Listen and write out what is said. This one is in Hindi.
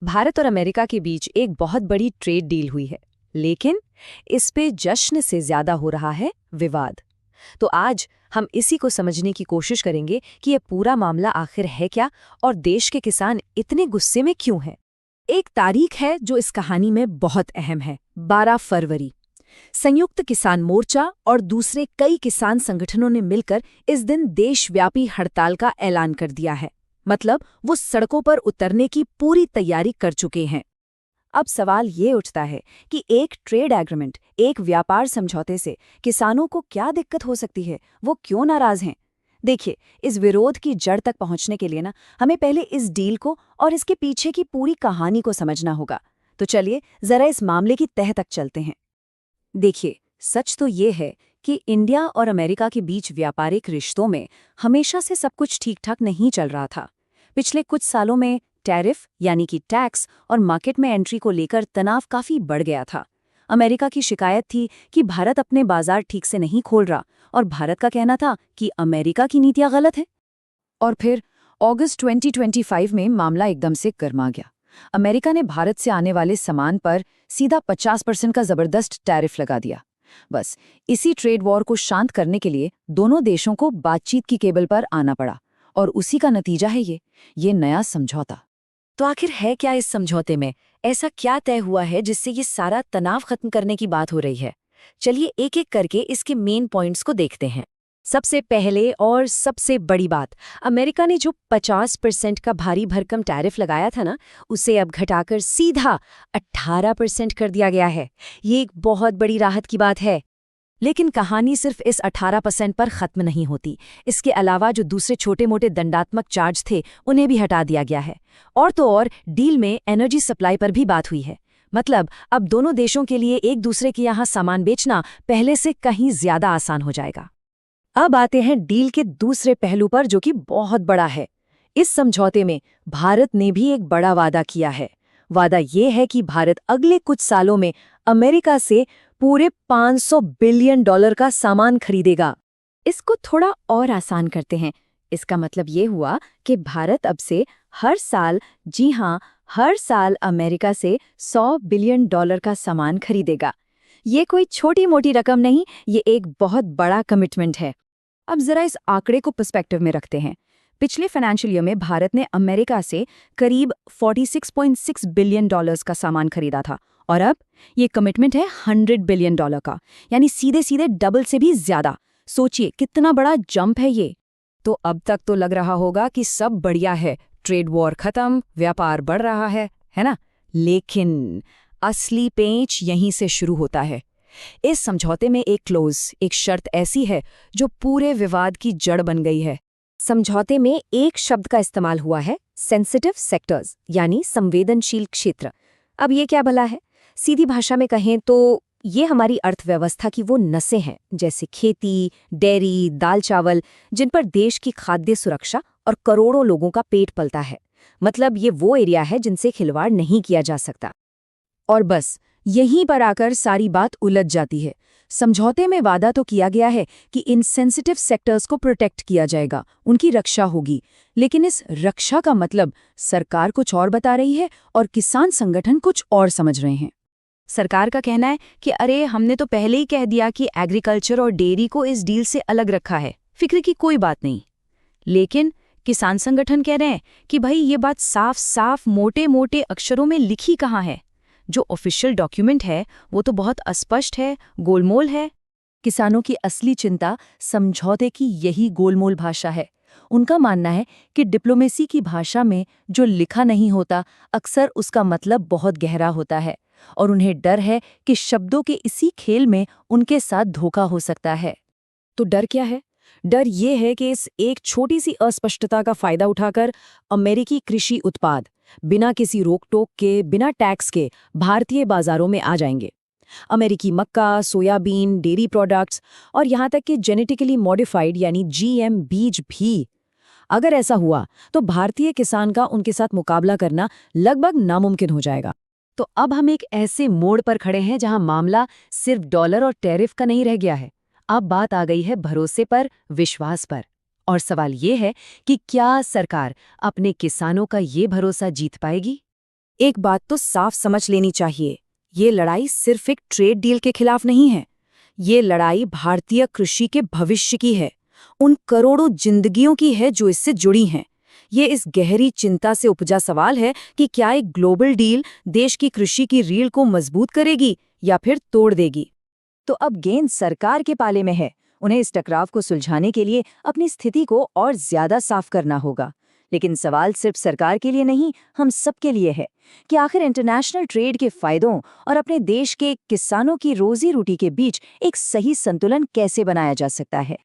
भारत और अमेरिका के बीच एक बहुत बड़ी ट्रेड डील हुई है, लेकिन इस पे जश्न से ज्यादा हो रहा है विवाद। तो आज हम इसी को समझने की कोशिश करेंगे कि यह पूरा मामला आखिर है क्या और देश के किसान इतने गुस्से में क्यों हैं। एक तारीख है जो इस कहानी में बहुत अहम है, 12 फरवरी। संयुक्त किसान मोर्चा और दूसरे कई किसान संगठनों ने मिलकर इस दिन देशव्यापी हड़ताल का ऐलान कर दिया है। मतलब वो सड़कों पर उतरने की पूरी तैयारी कर चुके हैं। अब सवाल ये उठता है कि एक ट्रेड एग्रीमेंट, एक व्यापार समझौते से किसानों को क्या दिक्कत हो सकती है, वो क्यों नाराज हैं। देखिए, इस विरोध की जड़ तक पहुंचने के लिए हमें पहले इस डील को और इसके पीछे की पूरी कहानी को समझना होगा। तो चलिए जरा इस मामले की तह तक चलते हैं। देखिए, सच तो ये है कि इंडिया और अमेरिका के बीच व्यापारिक रिश्तों में हमेशा से सब कुछ ठीक-ठाक नहीं चल रहा था। पिछले कुछ सालों में टैरिफ यानी कि टैक्स और मार्केट में एंट्री को लेकर तनाव काफी बढ़ गया था। अमेरिका की शिकायत थी कि भारत अपने बाजार ठीक से नहीं खोल रहा और भारत का कहना था कि अमेरिका की नीतियां गलत है। और फिर अगस्त 2025 में मामला एकदम से गर्मा गया। अमेरिका ने भारत से आने वाले सामान पर सीधा 50% का जबरदस्त टैरिफ लगा दिया। बस इसी ट्रेड वॉर को शांत करने के लिए दोनों देशों को बातचीत की केबल पर आना पड़ा, और उसी का नतीजा है ये नया समझौता। तो आखिर है क्या इस समझौते में? ऐसा क्या तय हुआ है जिससे ये सारा तनाव खत्म करने की बात हो रही है? चलिए एक-एक करके इसके मेन पॉइंट्स को देखते हैं। सबसे पहले और सबसे बड़ी बात, अमेरिका ने जो 50% का भारी भरकम टैरिफ लगाया था उसे अब घटाकर सीधा 18% कर दिया गया है। ये एक बहुत बड़ी राहत की बात है। लेकिन कहानी सिर्फ इस 18% पर खत्म नहीं होती। इसके अलावा जो दूसरे छोटे मोटे दंडात्मक चार्ज थे उन्हें भी हटा दिया गया है। और तो और डील में एनर्जी सप्लाई पर भी बात हुई है। मतलब अब दोनों देशों के लिए एक दूसरे के यहाँ सामान बेचना पहले से कहीं ज्यादा आसान हो जाएगा। अब आते हैं डील के दूसरे पहलू पर, जो कि बहुत बड़ा है। इस समझौते में भारत ने भी एक बड़ा वादा किया है। वादा ये है कि भारत अगले कुछ सालों में अमेरिका से पूरे $500 बिलियन का सामान खरीदेगा। इसको थोड़ा और आसान करते हैं। इसका मतलब ये हुआ कि भारत अब से हर साल, जी हाँ, हर साल अमेरिका से $100 बिलियन का सामान खरीदेगा। ये कोई छोटी मोटी रकम नहीं, ये एक बहुत बड़ा कमिटमेंट है। अब जरा इस आंकड़े को पर्सपेक्टिव में रखते हैं। पिछले फाइनेंशियल ईयर में भारत ने अमेरिका से करीब $46.6 बिलियन का सामान खरीदा था, और अब ये कमिटमेंट है $100 बिलियन का, यानी सीधे सीधे डबल से भी ज्यादा। सोचिए कितना बड़ा जंप है ये। तो अब तक तो लग रहा होगा कि सब बढ़िया है, ट्रेड वॉर खत्म, व्यापार बढ़ रहा है ना? लेकिन असली पेंच यहीं से शुरू होता है। इस समझौते में एक क्लोज, एक शर्त ऐसी है जो पूरे विवाद की जड़ बन गई है। समझौते में एक शब्द का इस्तेमाल हुआ है, सेंसिटिव सेक्टर्स, यानी संवेदनशील क्षेत्र। अब ये क्या भला है? सीधी भाषा में कहें तो ये हमारी अर्थव्यवस्था की वो नसें हैं, जैसे खेती, डेयरी, दाल चावल, जिन पर देश की खाद्य सुरक्षा और करोड़ों लोगों का पेट पलता है। मतलब ये वो एरिया है जिनसे खिलवाड़ नहीं किया जा सकता। और बस यहीं पर आकर सारी बात उलझ जाती है। समझौते में वादा तो किया गया है कि इन सेंसिटिव सेक्टर्स को प्रोटेक्ट किया जाएगा, उनकी रक्षा होगी। लेकिन इस रक्षा का मतलब सरकार कुछ और बता रही है और किसान संगठन कुछ और समझ रहे हैं। सरकार का कहना है कि अरे, हमने तो पहले ही कह दिया कि एग्रीकल्चर और डेयरी को इस डील से अलग रखा है, फिक्र की कोई बात नहीं। लेकिन किसान संगठन कह रहे हैं कि भाई ये बात साफ साफ मोटे मोटे अक्षरों में लिखी कहाँ है? जो ऑफिशियल डॉक्यूमेंट है वो तो बहुत अस्पष्ट है, गोलमोल है। किसानों की असली चिंता समझौते की यही गोलमोल भाषा है। उनका मानना है कि डिप्लोमेसी की भाषा में जो लिखा नहीं होता, अक्सर उसका मतलब बहुत गहरा होता है, और उन्हें डर है कि शब्दों के इसी खेल में उनके साथ धोखा हो सकता है। तो डर क्या है? डर ये है कि इस एक छोटी सी अस्पष्टता का फायदा उठाकर अमेरिकी कृषि उत्पाद बिना किसी रोक टोक के, बिना टैक्स के भारतीय बाजारों में आ जाएंगे। अमेरिकी मक्का, सोयाबीन, डेयरी प्रोडक्ट्स और यहाँ तक कि जेनेटिकली मॉडिफाइड यानी जीएम बीज भी। अगर ऐसा हुआ तो भारतीय किसान का उनके साथ मुकाबला करना लगभग नामुमकिन हो जाएगा। तो अब हम एक ऐसे मोड़ पर खड़े हैं जहां मामला सिर्फ डॉलर और टैरिफ का नहीं रह गया है। अब बात आ गई है भरोसे पर, विश्वास पर। और सवाल ये है कि क्या सरकार अपने किसानों का ये भरोसा जीत पाएगी? एक बात तो साफ समझ लेनी चाहिए, ये लड़ाई सिर्फ एक ट्रेड डील के खिलाफ नहीं है। ये लड़ाई भारतीय कृषि के भविष्य की है, उन करोड़ों जिंदगियों की है जो इससे जुड़ी हैं। ये इस गहरी चिंता से उपजा सवाल है कि क्या एक ग्लोबल डील देश की कृषि की रीढ़ को मजबूत करेगी या फिर तोड़ देगी। तो अब गेंद सरकार के पाले में है। उन्हें इस टकराव को सुलझाने के लिए अपनी स्थिति को और ज्यादा साफ करना होगा। लेकिन सवाल सिर्फ सरकार के लिए नहीं, हम सब के लिए है कि आखिर इंटरनेशनल ट्रेड के फायदों और अपने देश के किसानों की रोजी रोटी के बीच एक सही संतुलन कैसे बनाया जा सकता है।